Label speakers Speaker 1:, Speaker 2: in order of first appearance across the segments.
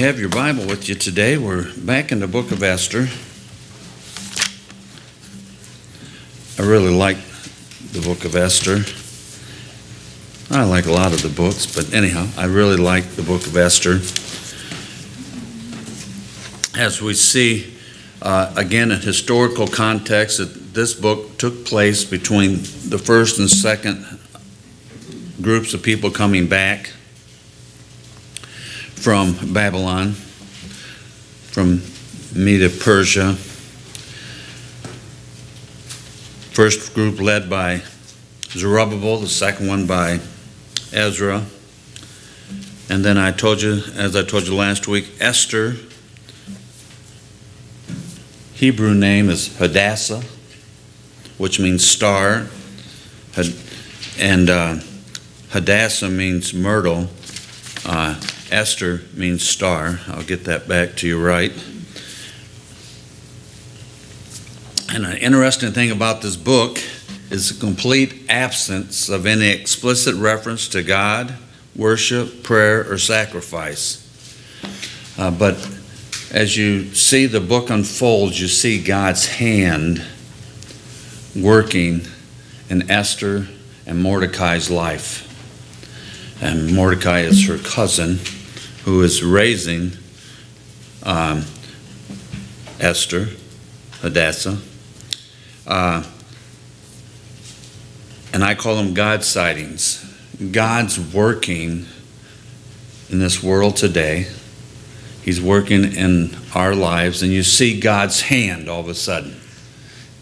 Speaker 1: have your Bible with you today, we're back in the book of Esther. I really like the book of Esther. I like a lot of the books, but anyhow, I really like the book of Esther. As we see, again, in historical context, that this book took place between the first and second groups of people coming back from Babylon, from Media Persia. First group led by Zerubbabel, the second one by Ezra. And then as I told you last week, Esther, Hebrew name is Hadassah, which means star, and Hadassah means myrtle. Esther means star. I'll get that back to you right. And an interesting thing about this book is the complete absence of any explicit reference to God, worship, prayer, or sacrifice. But as you see the book unfolds, you see God's hand working in Esther and Mordecai's life. And Mordecai is her cousin, who is raising Esther, Hadassah. And I call them God sightings. God's working in this world today. He's working in our lives, and you see God's hand all of a sudden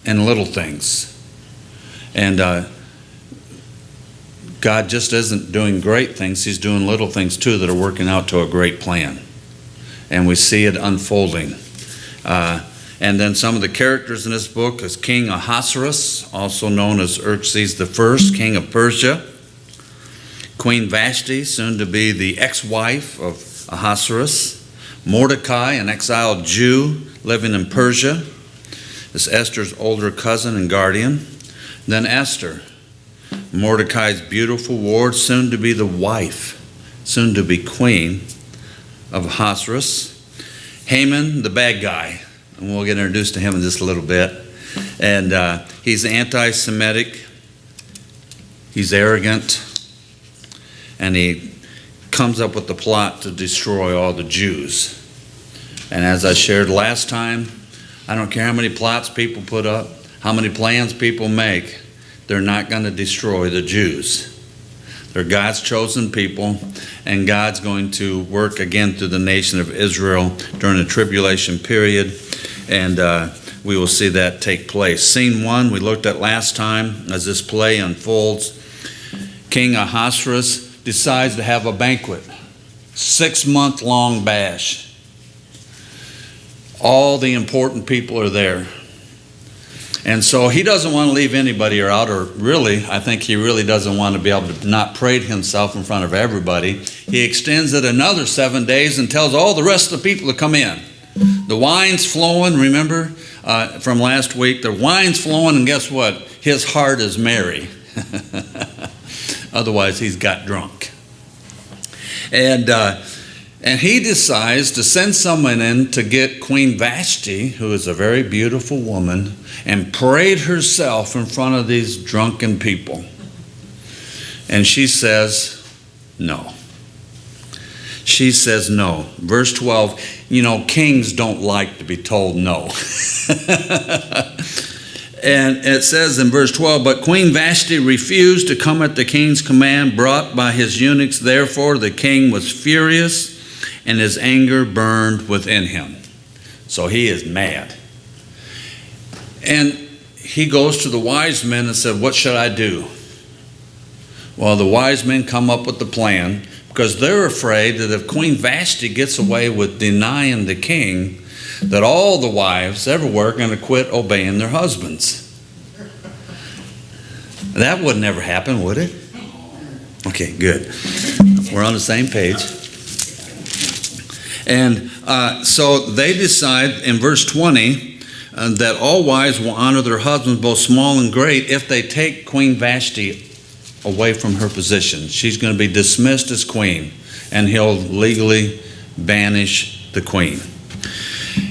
Speaker 1: in little things. And God just isn't doing great things. He's doing little things too that are working out to a great plan. And we see it unfolding. And then some of the characters in this book is King Ahasuerus, also known as Xerxes I, king of Persia. Queen Vashti, soon to be the ex-wife of Ahasuerus. Mordecai, an exiled Jew living in Persia, is Esther's older cousin and guardian. Then Esther, Mordecai's beautiful ward, soon to be the wife, soon to be queen of Ahasuerus. Haman, the bad guy, and we'll get introduced to him in just a little bit. And he's anti-Semitic, he's arrogant, and he comes up with the plot to destroy all the Jews. And as I shared last time, I don't care how many plots people put up, how many plans people make, they're not going to destroy the Jews. They're God's chosen people, and God's going to work again through the nation of Israel during the tribulation period, and we will see that take place. Scene 1 we looked at last time as this play unfolds. King Ahasuerus decides to have a banquet, 6-month-long bash. All the important people are there. And so he doesn't want to leave anybody out, or really, I think he really doesn't want to be able to not parade himself in front of everybody. He extends it another 7 days and tells all the rest of the people to come in. The wine's flowing, remember from last week, the wine's flowing, and guess what? His heart is merry. Otherwise, he's got drunk. And he decides to send someone in to get Queen Vashti, who is a very beautiful woman, and parade herself in front of these drunken people. And she says no. She says no. Verse 12, kings don't like to be told no. And it says in verse 12, but Queen Vashti refused to come at the king's command brought by his eunuchs. Therefore the king was furious, and his anger burned within him. So he is mad. And he goes to the wise men and said, what should I do? Well, the wise men come up with the plan, because they're afraid that if Queen Vashti gets away with denying the king, that all the wives everywhere are going to quit obeying their husbands. That would never happen, would it? Okay, good. We're on the same page. And so they decide in verse 20 that all wives will honor their husbands, both small and great, if they take Queen Vashti away from her position. She's going to be dismissed as queen, and he'll legally banish the queen,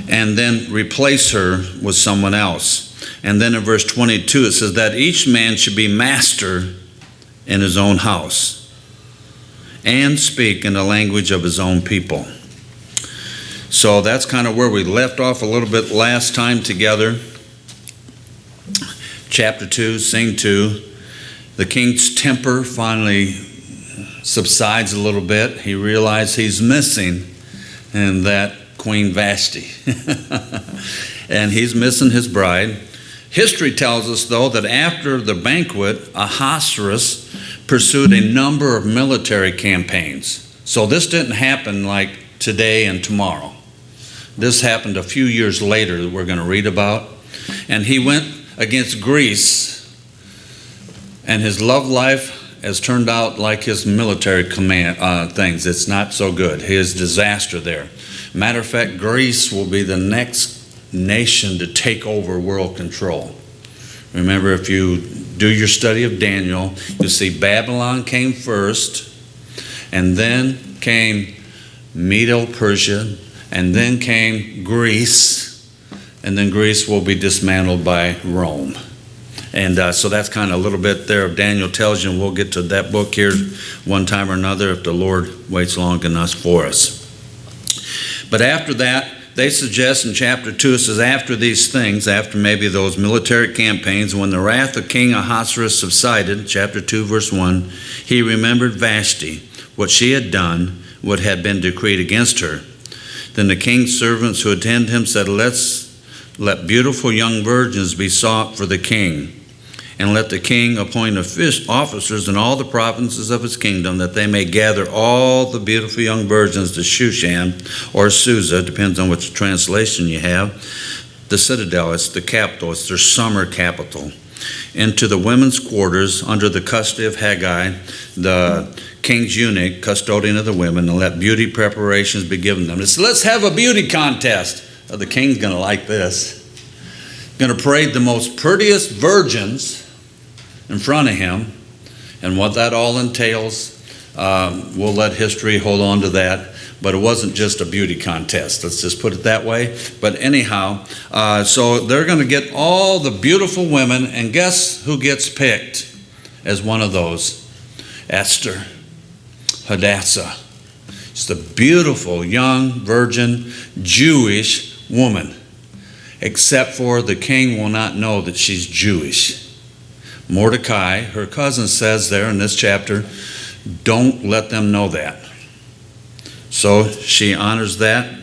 Speaker 1: and then replace her with someone else. And then in verse 22 it says that each man should be master in his own house and speak in the language of his own people. So that's kind of where we left off a little bit last time together. Chapter 2, Scene 2. The king's temper finally subsides a little bit. He realizes he's missing and that Queen Vashti. And he's missing his bride. History tells us, though, that after the banquet, Ahasuerus pursued a number of military campaigns. So this didn't happen like today and tomorrow. This happened a few years later that we're going to read about. And he went against Greece, and his love life has turned out like his military command things. It's not so good. His disaster there. Matter of fact, Greece will be the next nation to take over world control. Remember, if you do your study of Daniel, you see Babylon came first, and then came Medo-Persia, and then came Greece, and then Greece will be dismantled by Rome. And so that's kind of a little bit there of Daniel tells you, and we'll get to that book here one time or another if the Lord waits long enough for us. But after that, they suggest in chapter 2, it says, after these things, after maybe those military campaigns, when the wrath of King Ahasuerus subsided, chapter 2, verse 1, he remembered Vashti, what she had done, what had been decreed against her. Then the king's servants who attended him said, let beautiful young virgins be sought for the king, and let the king appoint officers in all the provinces of his kingdom, that they may gather all the beautiful young virgins to Shushan or Susa, depends on which translation you have, the citadel, it's the capital, it's their summer capital, into the women's quarters under the custody of Haggai, the king's eunuch, custodian of the women, and let beauty preparations be given them. It's, let's have a beauty contest. Oh, the king's going to like this. Going to parade the most prettiest virgins in front of him, and what that all entails, we'll let history hold on to that. But it wasn't just a beauty contest, let's just put it that way. But anyhow, so they're going to get all the beautiful women, and guess who gets picked as one of those? Esther, Hadassah. She's the beautiful young virgin Jewish woman, except for the king will not know that she's Jewish. Mordecai, her cousin, says there in this chapter, don't let them know that. So she honors that.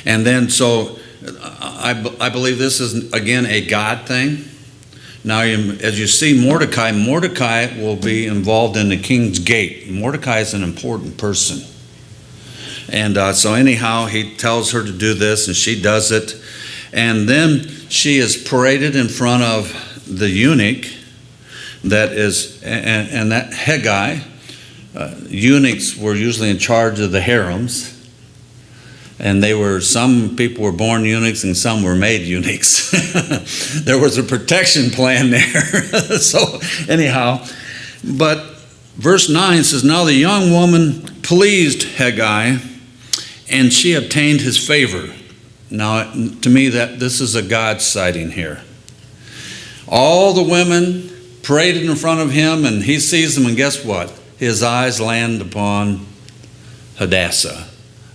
Speaker 1: And then, so I believe this is, again, a God thing. Now, as you see Mordecai will be involved in the king's gate. Mordecai is an important person. And so anyhow, he tells her to do this, and she does it. And then she is paraded in front of the eunuch that is, and that Haggai, eunuchs were usually in charge of the harems, and some people were born eunuchs and some were made eunuchs. There was a protection plan there. So anyhow, but verse 9 says, now the young woman pleased Haggai, and she obtained his favor. Now, to me, this is a God sighting here. All the women paraded in front of him, and he sees them, and guess what? His eyes land upon Hadassah,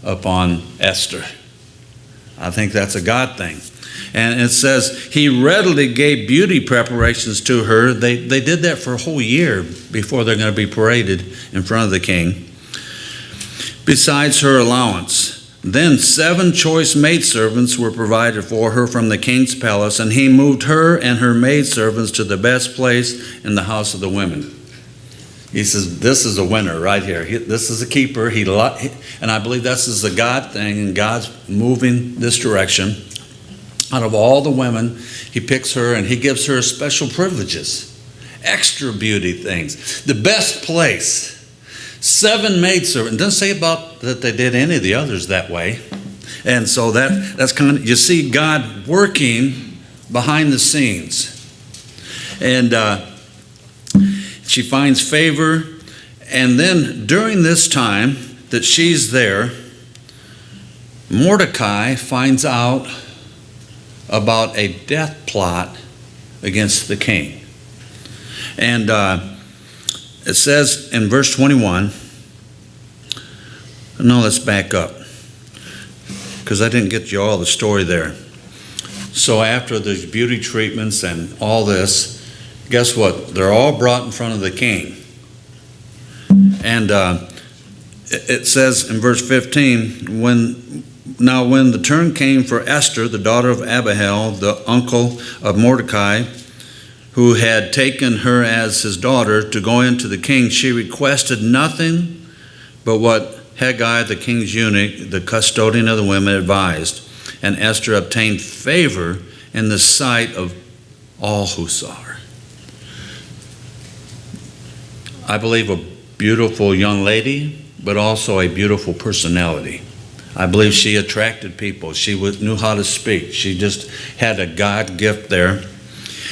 Speaker 1: upon Esther. I think that's a God thing. And it says, he readily gave beauty preparations to her. They did that for a whole year before they're going to be paraded in front of the king, besides her allowance. Then 7 choice maidservants were provided for her from the king's palace, and he moved her and her maidservants to the best place in the house of the women. He says, this is a winner right here. This is a keeper. And I believe this is a God thing, and God's moving this direction. Out of all the women, he picks her, and he gives her special privileges, extra beauty things, the best place. 7 maidservants. It doesn't say about that they did any of the others that way. And so that's kind of, you see God working behind the scenes. And she finds favor. And then during this time that she's there, Mordecai finds out about a death plot against the king. And it says in verse 21, no, let's back up, because I didn't get you all the story there. So after the beauty treatments and all this, guess what? They're all brought in front of the king. And it says in verse 15, when the turn came for Esther, the daughter of Abihail, the uncle of Mordecai, who had taken her as his daughter, to go into the king, she requested nothing but what Haggai, the king's eunuch, the custodian of the women, advised. And Esther obtained favor in the sight of all who saw her. I believe a beautiful young lady, but also a beautiful personality. I believe she attracted people. She knew how to speak. She just had a God gift there.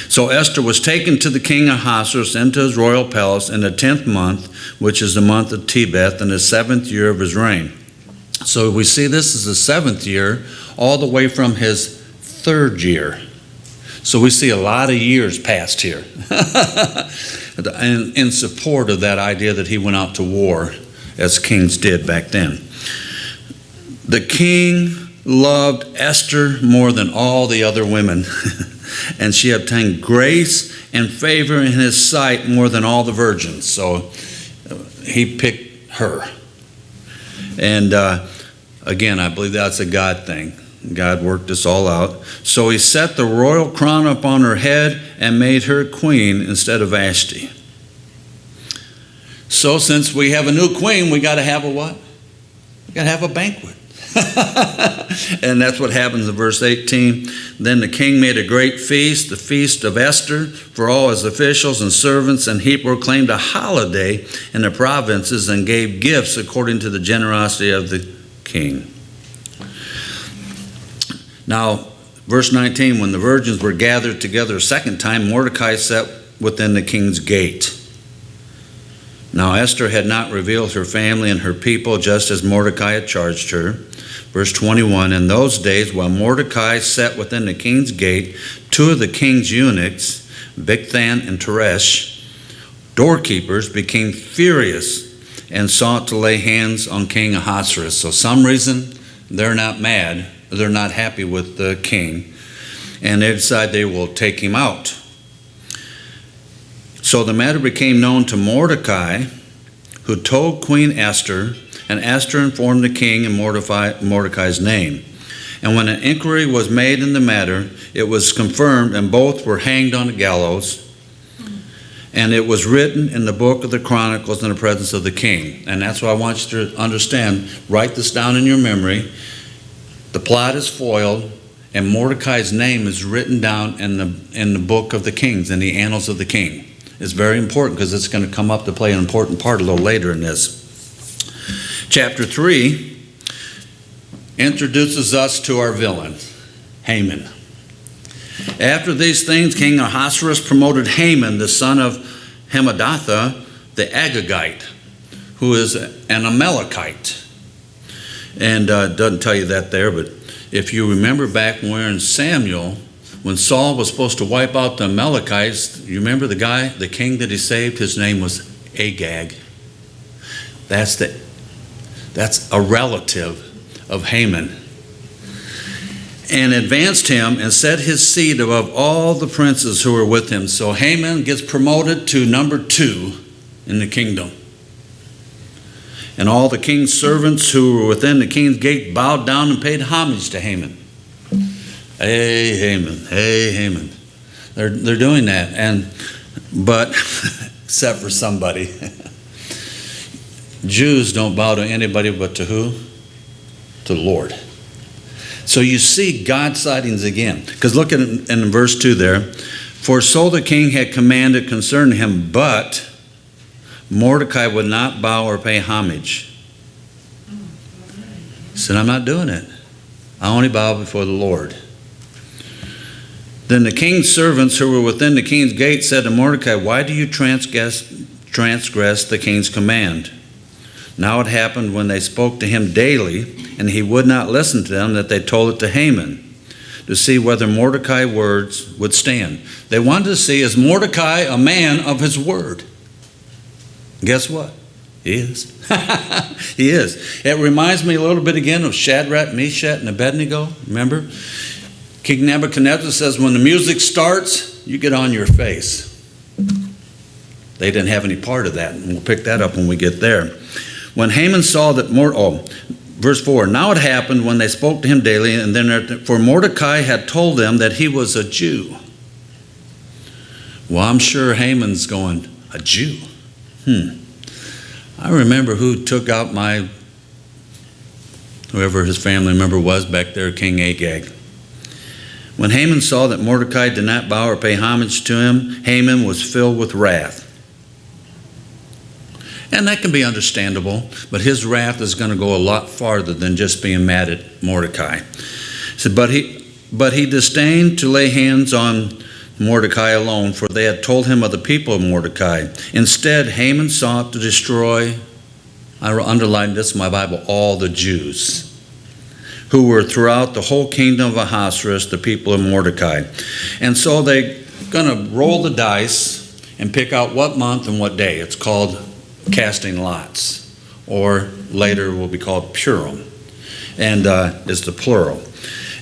Speaker 1: So Esther was taken to the king Ahasuerus into his royal palace in the 10th month, which is the month of Tebeth, in the 7th year of his reign. So we see this is the 7th year, all the way from his 3rd year. So we see a lot of years passed here in support of that idea that he went out to war, as kings did back then. The king loved Esther more than all the other women, and she obtained grace and favor in his sight more than all the virgins. So he picked her. And again, I believe that's a God thing. God worked this all out. So he set the royal crown upon her head and made her queen instead of Vashti. So since we have a new queen, we got to have a what? We got to have a banquet. And that's what happens in verse 18. Then the king made a great feast, the feast of Esther, for all his officials and servants, and he proclaimed a holiday in the provinces and gave gifts according to the generosity of the king. Now, verse 19, when the virgins were gathered together a second time, Mordecai sat within the king's gate. Now Esther had not revealed her family and her people, just as Mordecai had charged her. Verse 21, in those days, while Mordecai sat within the king's gate, two of the king's eunuchs, Bigthan and Teresh, doorkeepers, became furious and sought to lay hands on King Ahasuerus. So some reason they're not mad, they're not happy with the king, and they decide they will take him out. So the matter became known to Mordecai, who told Queen Esther, and Esther informed the king in Mordecai's name. And when an inquiry was made in the matter, it was confirmed, and both were hanged on the gallows. And it was written in the book of the Chronicles in the presence of the king. And that's what I want you to understand. Write this down in your memory. The plot is foiled, and Mordecai's name is written down in the book of the kings, in the annals of the king. It's very important because it's going to come up to play an important part a little later in this. Chapter 3 introduces us to our villain, Haman. After these things, King Ahasuerus promoted Haman, the son of Hammedatha, the Agagite, who is an Amalekite. And it doesn't tell you that there, but if you remember back when we were in Samuel, when Saul was supposed to wipe out the Amalekites, you remember the guy, the king that he saved? His name was Agag. That's a relative of Haman. And advanced him and set his seat above all the princes who were with him. So Haman gets promoted to number 2 in the kingdom. And all the king's servants who were within the king's gate bowed down and paid homage to Haman. Hey, Haman. Hey, Haman. They're doing that. But except for somebody. Jews don't bow to anybody but to who? To the Lord. So you see God sightings again. Because look at it in verse 2 there. For so the king had commanded concerning him, but Mordecai would not bow or pay homage. He said, I'm not doing it. I only bow before the Lord. Then the king's servants who were within the king's gate said to Mordecai, why do you transgress the king's command? Now it happened when they spoke to him daily and he would not listen to them, that they told it to Haman to see whether Mordecai's words would stand. They wanted to see, is Mordecai a man of his word? Guess what? He is. He is. It reminds me a little bit again of Shadrach, Meshach, and Abednego. Remember? King Nebuchadnezzar says, when the music starts, you get on your face. They didn't have any part of that, and we'll pick that up when we get there. When Haman saw that verse 4, now it happened when they spoke to him daily, and then for Mordecai had told them that he was a Jew. Well, I'm sure Haman's going, a Jew? I remember who took out whoever his family member was back there, King Agag. When Haman saw that Mordecai did not bow or pay homage to him, Haman was filled with wrath. And that can be understandable, but his wrath is going to go a lot farther than just being mad at Mordecai. So, but he disdained to lay hands on Mordecai alone, for they had told him of the people of Mordecai. Instead, Haman sought to destroy, I underlined this in my Bible, all the Jews who were throughout the whole kingdom of Ahasuerus, the people of Mordecai. And so they're going to roll the dice and pick out what month and what day. It's called casting lots, or later will be called Purim, and is the plural.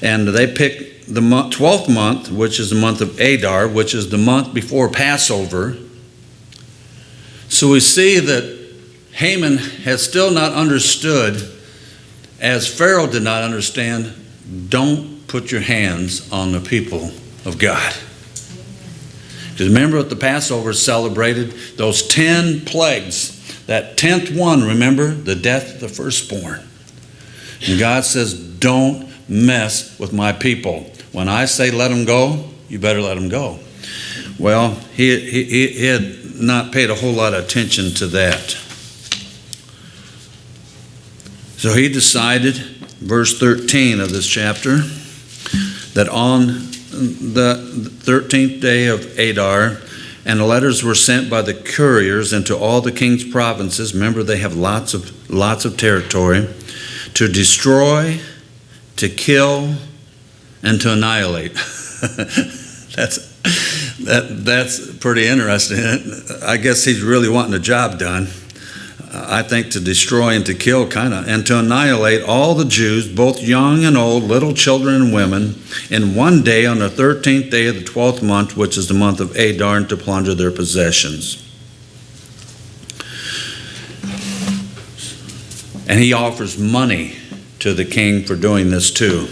Speaker 1: And they picked the 12th month, which is the month of Adar, which is the month before Passover. So we see that Haman has still not understood, as Pharaoh did not understand, don't put your hands on the people of God. Because remember what the Passover celebrated? Those 10 plagues. That 10th one, remember? The death of the firstborn. And God says, don't mess with my people. When I say let them go, you better let them go. Well, he had not paid a whole lot of attention to that. So he decided, verse 13 of this chapter, that on the 13th day of Adar, and the letters were sent by the couriers into all the king's provinces. Remember, they have lots of territory, to destroy, to kill, and to annihilate. That's pretty interesting. I guess he's really wanting the job done. I think to destroy and to kill, and to annihilate all the Jews, both young and old, little children and women, in one day on the 13th day of the 12th month, which is the month of Adar, and to plunder their possessions. And he offers money to the king for doing this too.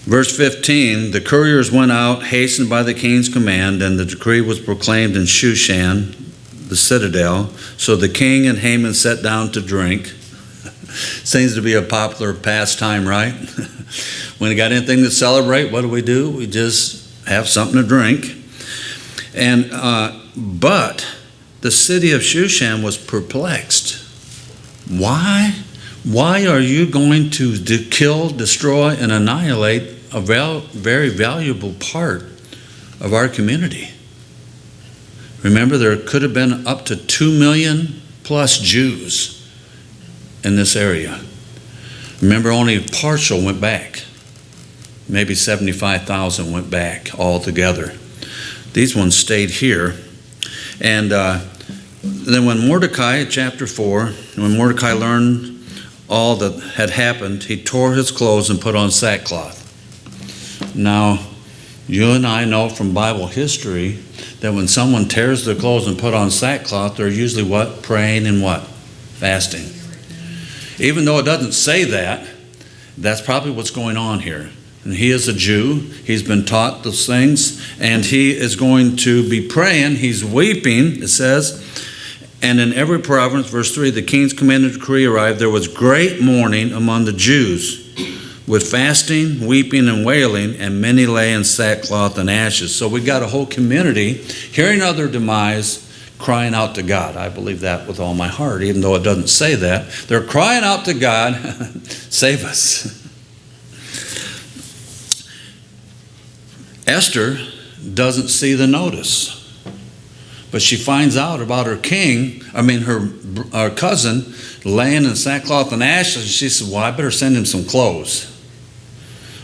Speaker 1: Verse 15, the couriers went out, hastened by the king's command, and the decree was proclaimed in Shushan, the citadel. So the king and Haman sat down to drink. Seems to be a popular pastime, right? When we got anything to celebrate, what do? We just have something to drink. And but the city of Shushan was perplexed. Why? Why are you going to kill, destroy, and annihilate a very valuable part of our community? Remember, there could have been up to 2 million plus Jews in this area. Remember, only partial went back. Maybe 75,000 went back altogether. These ones stayed here. And then when Mordecai, chapter 4, when Mordecai learned all that had happened, he tore his clothes and put on sackcloth. Now, you and I know from Bible history that when someone tears their clothes and put on sackcloth, they're usually what? Praying and what? Fasting. Even though it doesn't say that, that's probably what's going on here. And he is a Jew. He's been taught those things, and he is going to be praying. He's weeping, it says. And in every province, verse 3, the king's commanded decree arrived. There was great mourning among the Jews, with fasting, weeping, and wailing, and many lay in sackcloth and ashes. So we got a whole community hearing of their demise, crying out to God. I believe that with all my heart, even though it doesn't say that. They're crying out to God, save us. Esther doesn't see the notice. But she finds out about her cousin, laying in sackcloth and ashes. And she said, well, I better send him some clothes.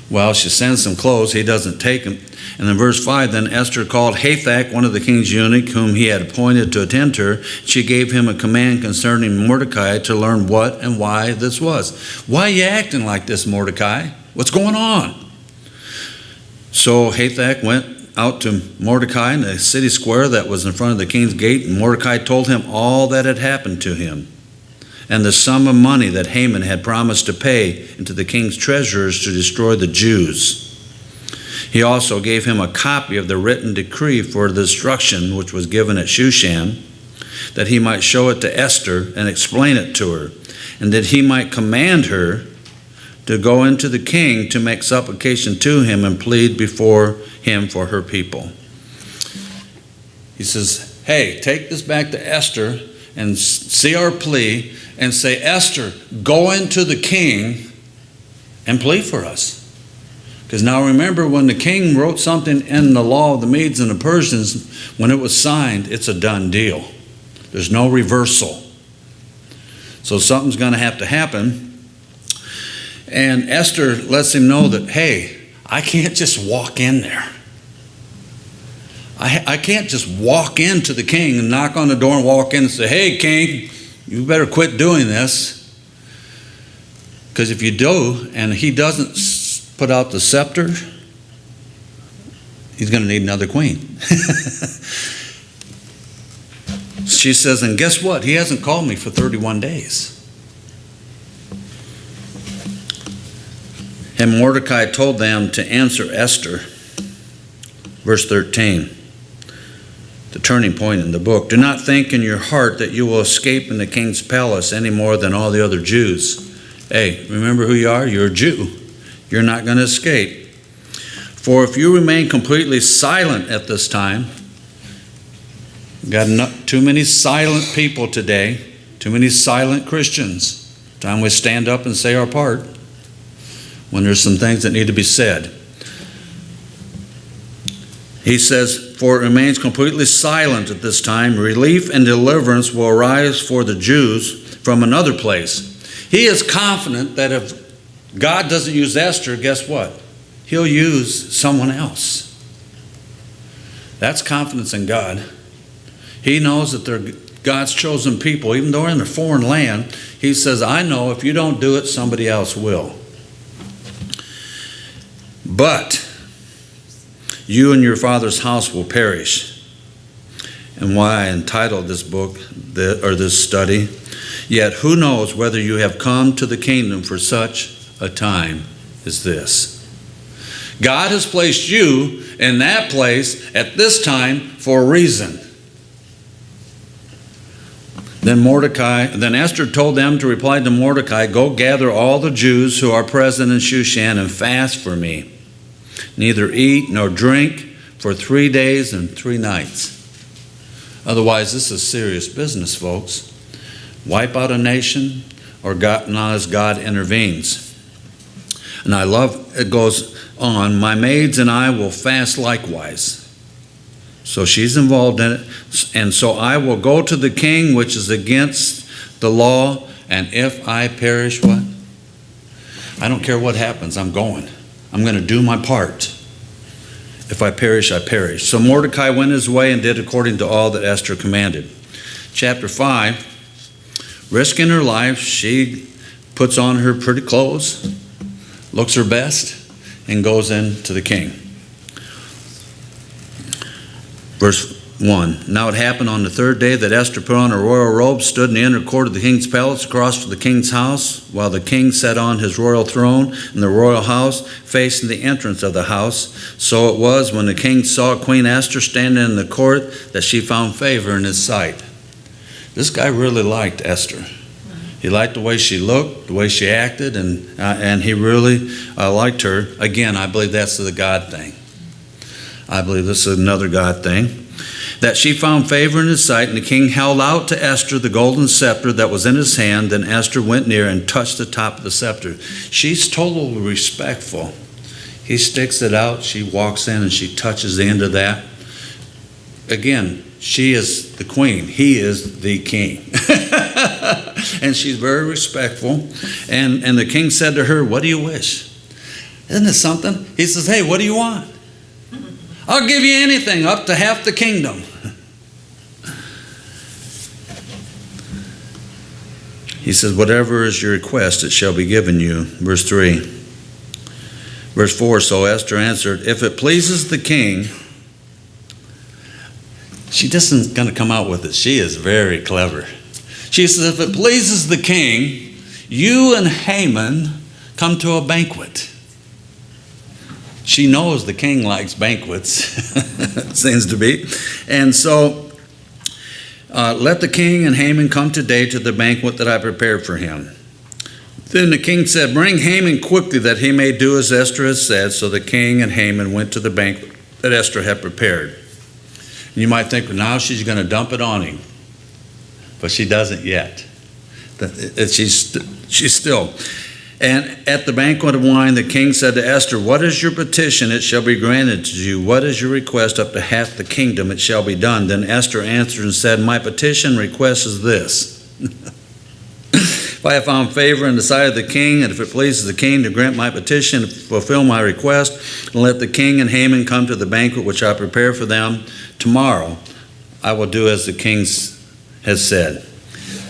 Speaker 1: Well, she sends some clothes. He doesn't take them. And in verse 5, then Esther called Hathach, one of the king's eunuchs, whom he had appointed to attend her. She gave him a command concerning Mordecai to learn what and why this was. Why are you acting like this, Mordecai? What's going on? So Hathach went out to Mordecai in the city square that was in front of the king's gate, and Mordecai told him all that had happened to him, and the sum of money that Haman had promised to pay into the king's treasurers to destroy the Jews. He also gave him a copy of the written decree for the destruction which was given at Shushan, that he might show it to Esther and explain it to her, and that he might command her to go into the king to make supplication to him and plead before him for her people. He says, hey, take this back to Esther and see our plea and say, Esther, go into the king and plead for us. Because now remember, when the king wrote something in the law of the Medes and the Persians, when it was signed, it's a done deal. There's no reversal. So something's going to happen. And Esther lets him know that, hey, I can't just walk in there. I can't just walk into the king and knock on the door and walk in and say, hey, king, you better quit doing this. Because if you do, and he doesn't put out the scepter, he's going to need another queen. She says, and guess what? He hasn't called me for 31 days. And Mordecai told them to answer Esther. Verse 13, the turning point in the book. Do not think in your heart that you will escape in the king's palace any more than all the other Jews. Hey, remember who you are? You're a Jew. You're not going to escape. For if you remain completely silent at this time, got too many silent people today, too many silent Christians. Time we stand up and say our part when there's some things that need to be said. He says, for it remains completely silent at this time, relief and deliverance will arise for the Jews from another place. He is confident that if God doesn't use Esther, guess what? He'll use someone else. That's confidence in God. He knows that they're God's chosen people, even though they're in a foreign land. He says, I know if you don't do it, somebody else will. But you and your father's house will perish. And why I entitled this book, or this study, yet who knows whether you have come to the kingdom for such a time as this. God has placed you in that place at this time for a reason. Then Esther told them to reply to Mordecai, go gather all the Jews who are present in Shushan and fast for me. Neither eat nor drink for 3 days and 3 nights. Otherwise, this is serious business, folks. Wipe out a nation, or God, not as God intervenes. And I love, it goes on, my maids and I will fast likewise. So she's involved in it. And so I will go to the king, which is against the law, and if I perish, what? I don't care what happens, I'm going. I'm going to do my part. If I perish, I perish. So Mordecai went his way and did according to all that Esther commanded. Chapter 5, risking her life, she puts on her pretty clothes, looks her best, and goes into the king. Verse 1. Now it happened on the 3rd day that Esther put on her royal robe, stood in the inner court of the king's palace across from the king's house, while the king sat on his royal throne in the royal house, facing the entrance of the house. So it was when the king saw Queen Esther standing in the court that she found favor in his sight. This guy really liked Esther. He liked the way she looked, the way she acted, and he really liked her. Again, I believe that's the God thing. I believe this is another God thing. That she found favor in his sight, and the king held out to Esther the golden scepter that was in his hand. Then Esther went near and touched the top of the scepter. She's totally respectful. He sticks it out, she walks in and she touches the end of that. again, she is the queen. He is the king. And she's very respectful. And the king said to her, what do you wish? Isn't it something? He says, hey, what do you want? I'll give you anything, up to half the kingdom. He says, whatever is your request, it shall be given you. Verse 3. Verse 4, so Esther answered, if it pleases the king. She just isn't going to come out with it. She is very clever. She says, if it pleases the king, you and Haman come to a banquet. She knows the king likes banquets, seems to be. And so, let the king and Haman come today to the banquet that I prepared for him. Then the king said, bring Haman quickly that he may do as Esther has said. So the king and Haman went to the banquet that Esther had prepared. You might think, well, now she's going to dump it on him. But she doesn't yet. She's still. And at the banquet of wine, the king said to Esther, what is your petition? It shall be granted to you. What is your request? Up to half the kingdom, it shall be done. Then Esther answered and said, my petition request is this. If I have found favor in the sight of the king, and if it pleases the king to grant my petition, fulfill my request, and let the king and Haman come to the banquet which I prepare for them tomorrow, I will do as the king has said.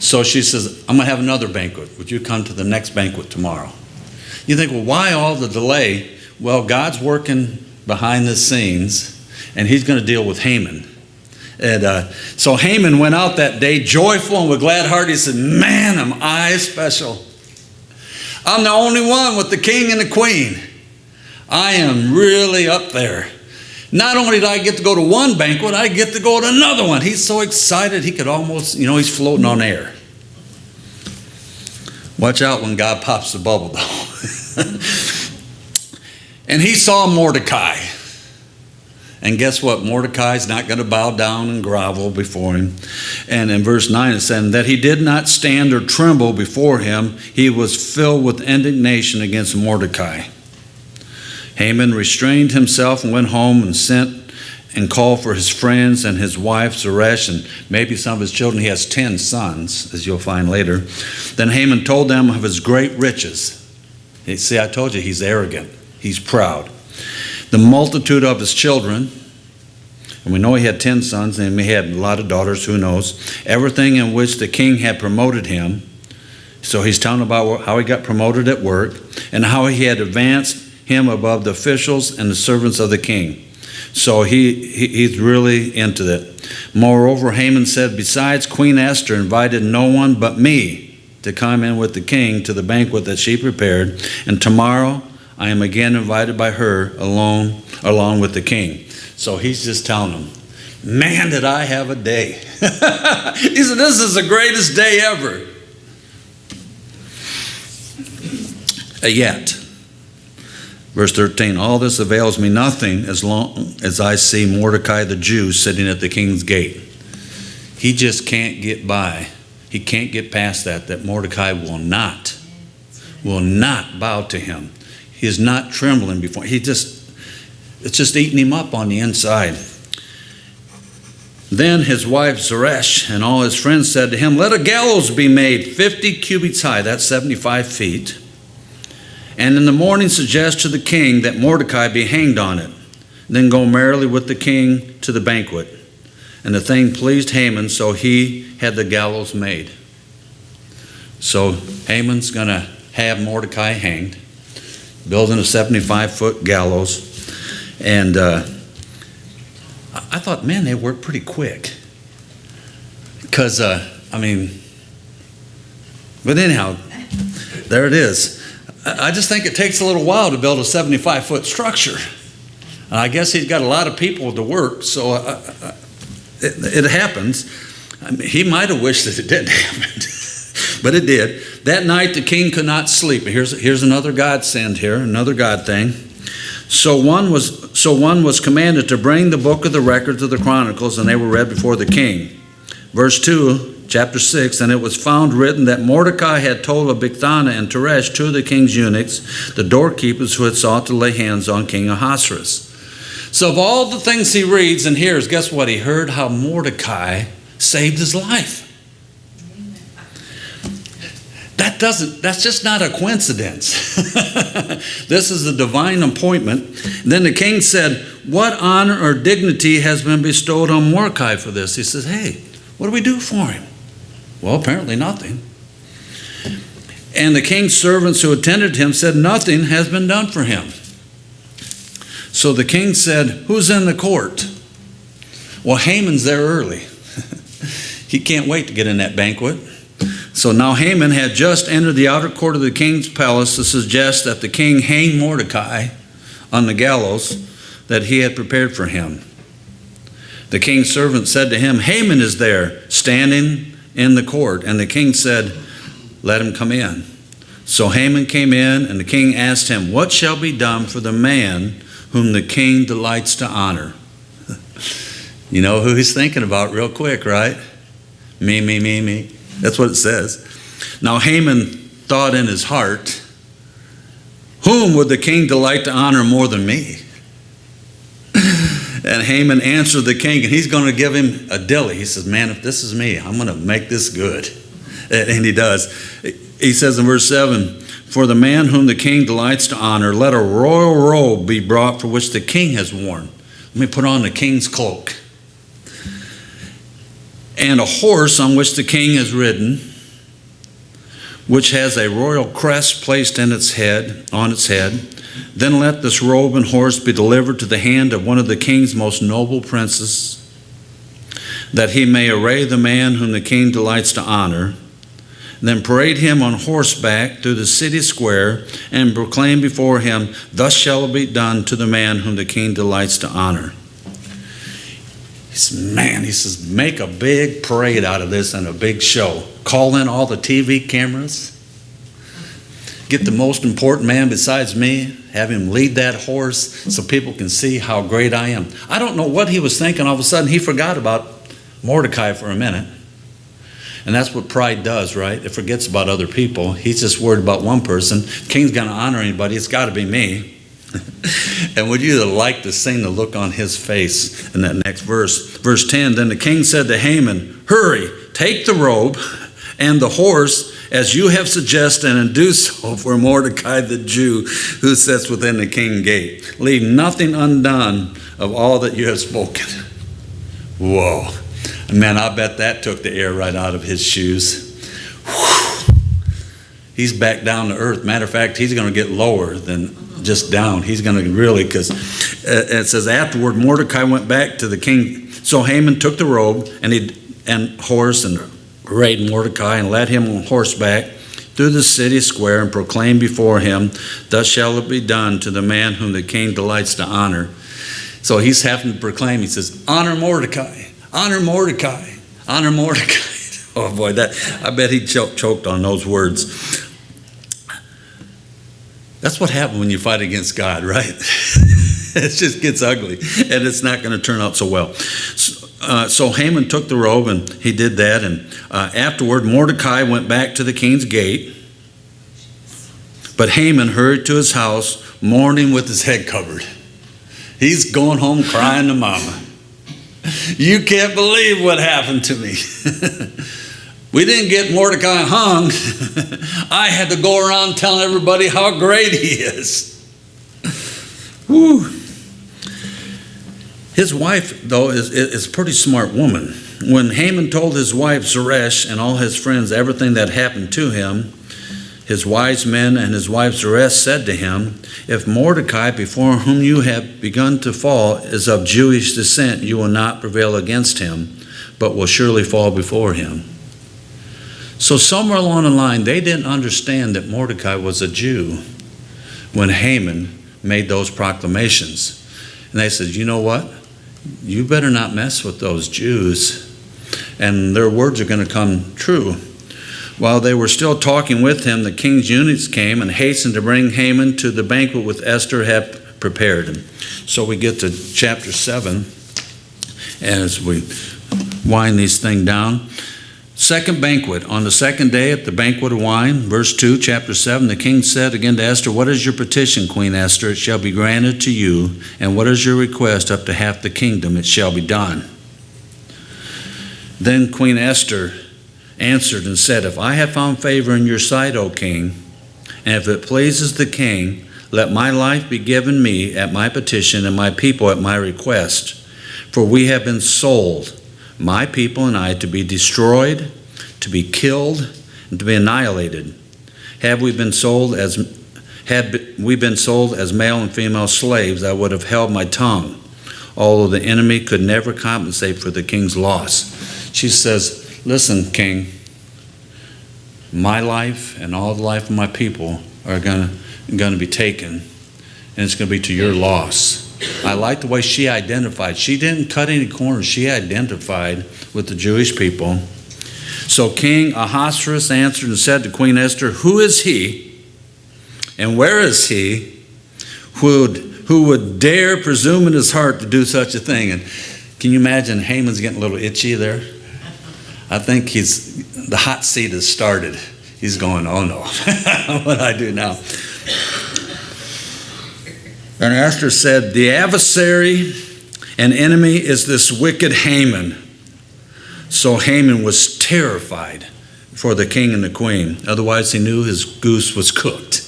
Speaker 1: So she says, I'm going to have another banquet. Would you come to the next banquet tomorrow? You think, well, why all the delay? Well, God's working behind the scenes, and he's going to deal with Haman. And so Haman went out that day joyful and with glad heart. He said, man, am I special. I'm the only one with the king and the queen. I am really up there. Not only did I get to go to one banquet, I get to go to another one. He's so excited, he could almost, he's floating on air. Watch out when God pops the bubble, though. And he saw Mordecai. And guess what? Mordecai's not going to bow down and grovel before him. And in verse 9 it said, that he did not stand or tremble before him. He was filled with indignation against Mordecai. Haman restrained himself and went home and sent and called for his friends and his wife Zeresh and maybe some of his children. He has 10 sons, as you'll find later. Then Haman told them of his great riches. See, I told you, he's arrogant. He's proud. The multitude of his children, and we know he had 10 sons, and he had a lot of daughters, who knows. Everything in which the king had promoted him. So he's telling about how he got promoted at work and how he had advanced him above the officials and the servants of the king. So he's really into it. Moreover, Haman said, besides, Queen Esther invited no one but me to come in with the king to the banquet that she prepared, and tomorrow I am again invited by her along with the king. So he's just telling them, man, did I have a day. He said, this is the greatest day ever. Yet, verse 13, all this avails me nothing as long as I see Mordecai the Jew sitting at the king's gate. He just can't get by. He can't get past that Mordecai will not bow to him. He is not trembling before. It's just eating him up on the inside. Then his wife Zeresh and all his friends said to him, let a gallows be made 50 cubits high, that's 75 feet. And in the morning suggest to the king that Mordecai be hanged on it. Then go merrily with the king to the banquet. And the thing pleased Haman, so he had the gallows made. So Haman's going to have Mordecai hanged, building a 75-foot gallows. And I thought, man, they work pretty quick. Because, but anyhow, there it is. I just think it takes a little while to build a 75-foot structure. And I guess he's got a lot of people to work, so it happens. He might have wished that it didn't happen, but it did. That night the king could not sleep. Here's another godsend here, another God thing. So one was commanded to bring the book of the records of the Chronicles, and they were read before the king. Verse 2, chapter 6, and it was found written that Mordecai had told of Bigthana and Teresh, two of the king's eunuchs, the doorkeepers who had sought to lay hands on King Ahasuerus. So of all the things he reads and hears, guess what? He heard how Mordecai saved his life. That's just not a coincidence. This is a divine appointment. Then the king said, what honor or dignity has been bestowed on Mordecai for this? He says, hey, what do we do for him? Well, apparently nothing. And the king's servants who attended him said, nothing has been done for him. So the king said, who's in the court? Well, Haman's there early. He can't wait to get in that banquet. So now Haman had just entered the outer court of the king's palace to suggest that the king hang Mordecai on the gallows that he had prepared for him. The king's servant said to him, Haman is there, standing in the court. And the king said, let him come in. So Haman came in, and the king asked him, what shall be done for the man whom the king delights to honor? You know who he's thinking about real quick, right? Me. That's what it says. Now Haman thought in his heart, whom would the king delight to honor more than me? And Haman answered the king, and he's going to give him a dilly. He says, man, if this is me, I'm going to make this good. And he does. He says in verse 7, for the man whom the king delights to honor, let a royal robe be brought for which the king has worn. Let me put on the king's cloak. And a horse on which the king has ridden, which has a royal crest placed on its head. Then let this robe and horse be delivered to the hand of one of the king's most noble princes, that he may array the man whom the king delights to honor. Then parade him on horseback through the city square and proclaim before him, thus shall it be done to the man whom the king delights to honor. He says, make a big parade out of this and a big show. Call in all the TV cameras. Get the most important man besides me. Have him lead that horse so people can see how great I am. I don't know what he was thinking. All of a sudden, he forgot about Mordecai for a minute. And that's what pride does, right? It forgets about other people. He's just worried about one person. King's going to honor anybody. It's got to be me. And would you like to see the look on his face in that next verse? Verse 10, then the king said to Haman, hurry, take the robe and the horse as you have suggested, and do so for Mordecai the Jew who sits within the king's gate. Leave nothing undone of all that you have spoken. Whoa. Man, I bet that took the air right out of his shoes. Whew. He's back down to earth. Matter of fact, he's going to get lower than just down. He's going to really, because it says afterward Mordecai went back to the king. So Haman took the robe and horse and arrayed Mordecai and led him on horseback through the city square and proclaimed before him, thus shall it be done to the man whom the king delights to honor. So he's having to proclaim. He says, honor Mordecai, honor Mordecai, honor Mordecai. Oh boy, I bet he choked on those words. That's what happens when you fight against God, right? It just gets ugly, and it's not going to turn out so well. So Haman took the robe, and he did that. And afterward, Mordecai went back to the king's gate. But Haman hurried to his house, mourning with his head covered. He's going home crying to mama. You can't believe what happened to me. We didn't get Mordecai hung. I had to go around telling everybody how great he is. Whew. His wife, though, is a pretty smart woman. When Haman told his wife Zeresh and all his friends everything that happened to him, his wise men and his wife Zeresh said to him, if Mordecai, before whom you have begun to fall, is of Jewish descent, you will not prevail against him, but will surely fall before him. So somewhere along the line, they didn't understand that Mordecai was a Jew when Haman made those proclamations. And they said, you know what? You better not mess with those Jews. And their words are going to come true. While they were still talking with him, the king's eunuchs came and hastened to bring Haman to the banquet with Esther had prepared him. So we get to chapter 7 as we wind these things down. Second banquet. On the second day at the banquet of wine, verse 2, chapter 7, the king said again to Esther, "What is your petition, Queen Esther? It shall be granted to you. And what is your request? Up to half the kingdom, it shall be done." Then Queen Esther answered and said, "If I have found favor in your sight, O king, and if it pleases the king, let my life be given me at my petition and my people at my request. For we have been sold, my people and I, to be destroyed, to be killed, and to be annihilated. Had we been sold as male and female slaves, I would have held my tongue, although the enemy could never compensate for the king's loss." She says, "Listen, king, my life and all the life of my people are going to be taken, and it's going to be to your loss." I like the way she identified. She didn't cut any corners. She identified with the Jewish people. So King Ahasuerus answered and said to Queen Esther, "Who is he, and where is he who would dare presume in his heart to do such a thing?" And can you imagine Haman's getting a little itchy there? I think the hot seat has started. He's going, "Oh no, what do I do now?" And Esther said, "The adversary and enemy is this wicked Haman." So Haman was terrified for the king and the queen. Otherwise, he knew his goose was cooked.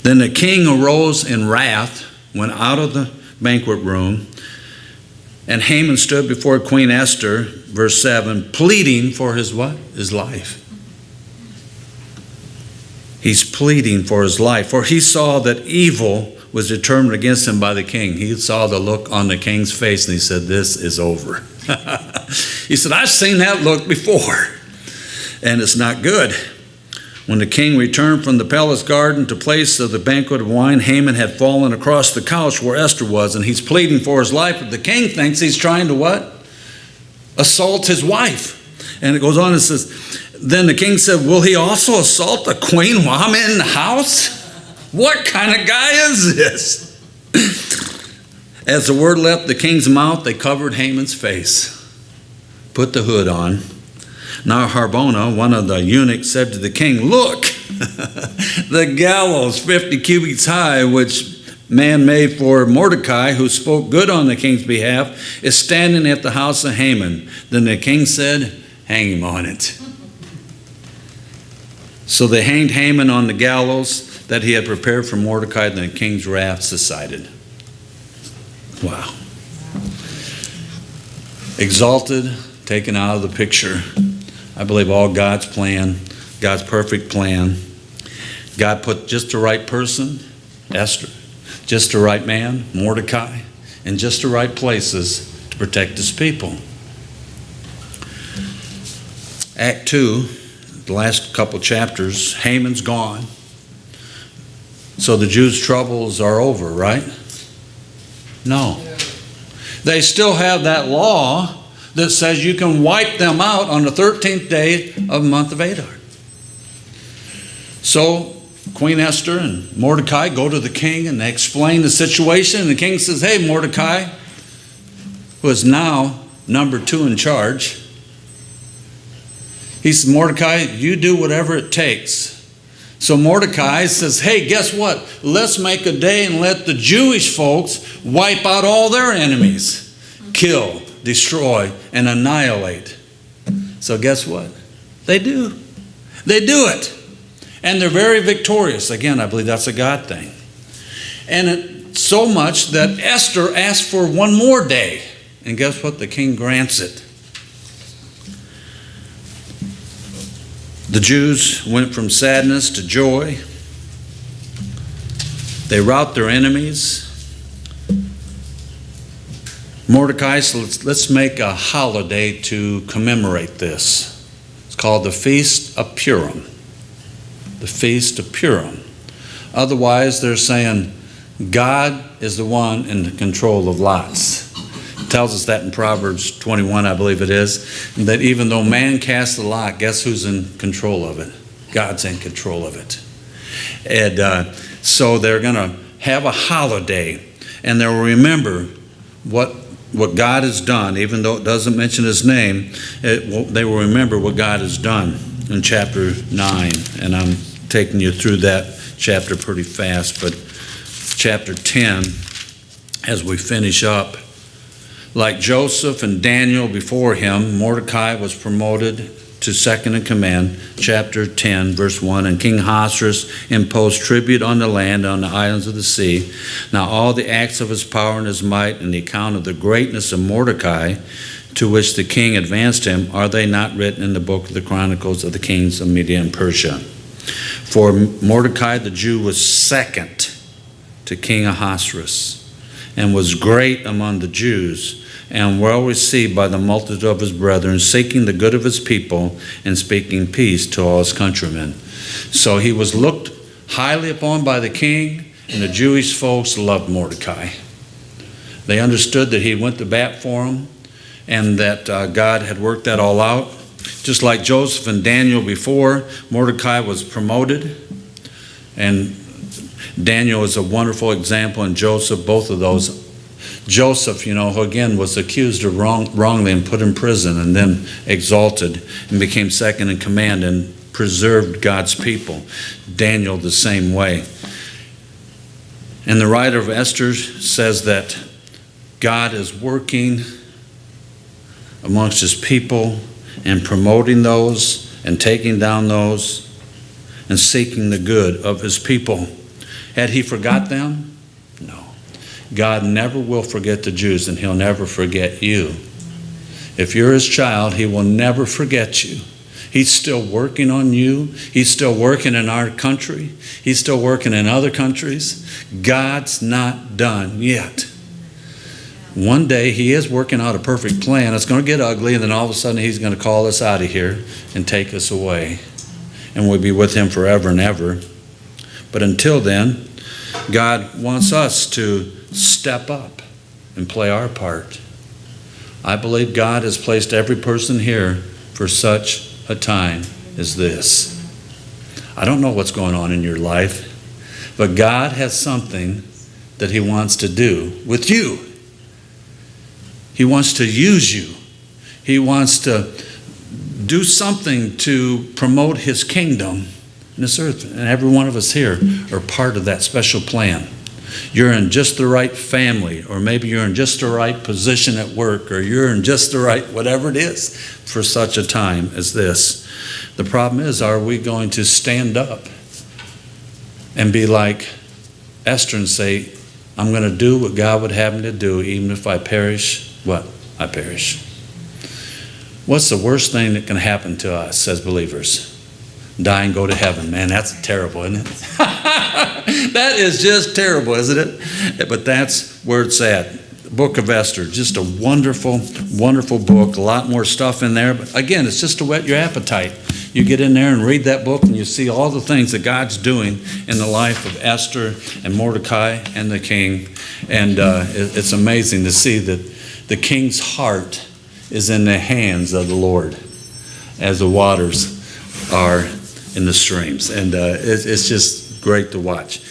Speaker 1: Then the king arose in wrath, went out of the banquet room, and Haman stood before Queen Esther, verse 7, pleading for his what? His life. He's pleading for his life, for he saw that evil was determined against him by the king. He saw the look on the king's face and he said, "This is over." He said, "I've seen that look before, and it's not good." When the king returned from the palace garden to place of the banquet of wine, Haman had fallen across the couch where Esther was, and he's pleading for his life. But the king thinks he's trying to what? Assault his wife. And it goes on and says, then the king said, "Will he also assault the queen while I'm in the house? What kind of guy is this?" As the word left the king's mouth, they covered Haman's face, put the hood on. Now Harbona, one of the eunuchs, said to the king, "Look, the gallows 50 cubits high, which man made for Mordecai, who spoke good on the king's behalf, is standing at the house of Haman." Then the king said, "Hang him on it." So they hanged Haman on the gallows that he had prepared for Mordecai, and the king's wrath subsided. Wow. Exalted, taken out of the picture. I believe all God's plan, God's perfect plan. God put just the right person, Esther, just the right man, Mordecai, in just the right places to protect his people. Act 2, the last couple chapters, Haman's gone. So the Jews' troubles are over, right? No. They still have that law that says you can wipe them out on the 13th day of the month of Adar. So Queen Esther and Mordecai go to the king and they explain the situation. And the king says, "Hey, Mordecai," who is now number 2 in charge, he says, "Mordecai, you do whatever it takes." So Mordecai says, "Hey, guess what? Let's make a day and let the Jewish folks wipe out all their enemies. Kill, destroy, and annihilate." So guess what? They do. They do it. And they're very victorious. Again, I believe that's a God thing. And so much that Esther asked for one more day. And guess what? The king grants it. The Jews went from sadness to joy. They rout their enemies. Mordecai said, let's make a holiday to commemorate this. It's called the Feast of Purim. The Feast of Purim. Otherwise, they're saying God is the one in control of lots. It tells us that in Proverbs 21, I believe it is, that even though man casts the lot, guess who's in control of it? God's in control of it. And so they're going to have a holiday, and they'll remember what what God has done, even though it doesn't mention his name, they will remember what God has done in chapter 9. And I'm taking you through that chapter pretty fast, but chapter 10, as we finish up, like Joseph and Daniel before him, Mordecai was promoted to second in command. Chapter 10, verse 1, and King Ahasuerus imposed tribute on the land, on the islands of the sea. Now all the acts of his power and his might, and the account of the greatness of Mordecai, to which the king advanced him, are they not written in the book of the Chronicles of the kings of Media and Persia? For Mordecai the Jew was second to King Ahasuerus, and was great among the Jews, and well received by the multitude of his brethren, seeking the good of his people, and speaking peace to all his countrymen. So he was looked highly upon by the king, and the Jewish folks loved Mordecai. They understood that he went to bat for them, and that God had worked that all out. Just like Joseph and Daniel before, Mordecai was promoted, and Daniel is a wonderful example, and Joseph, both of those. Joseph, who again was accused of wrongly and put in prison, and then exalted and became second in command and preserved God's people. Daniel the same way. And the writer of Esther says that God is working amongst his people and promoting those and taking down those and seeking the good of his people. Had he forgot them? No. God never will forget the Jews, and he'll never forget you. If you're his child, he will never forget you. He's still working on you. He's still working in our country. He's still working in other countries. God's not done yet. One day he is working out a perfect plan. It's going to get ugly, and then all of a sudden he's going to call us out of here and take us away. And we'll be with him forever and ever. But until then, God wants us to step up and play our part. I believe God has placed every person here for such a time as this. I don't know what's going on in your life, but God has something that he wants to do with you. He wants to use you. He wants to do something to promote his kingdom in this earth. And every one of us here are part of that special plan. You're in just the right family, or maybe you're in just the right position at work, or you're in just the right whatever it is for such a time as this. The problem is, are we going to stand up and be like Esther and say, I'm going to do what God would have me to do, even if I perish, what? I perish. What's the worst thing that can happen to us as believers? Die and go to heaven. Man, that's terrible, isn't it? That is just terrible, isn't it? But that's where it's at. The book of Esther, just a wonderful, wonderful book. A lot more stuff in there. But again, it's just to whet your appetite. You get in there and read that book, and you see all the things that God's doing in the life of Esther and Mordecai and the king. And it's amazing to see that the king's heart is in the hands of the Lord, as the waters are in the streams. And it's just great to watch.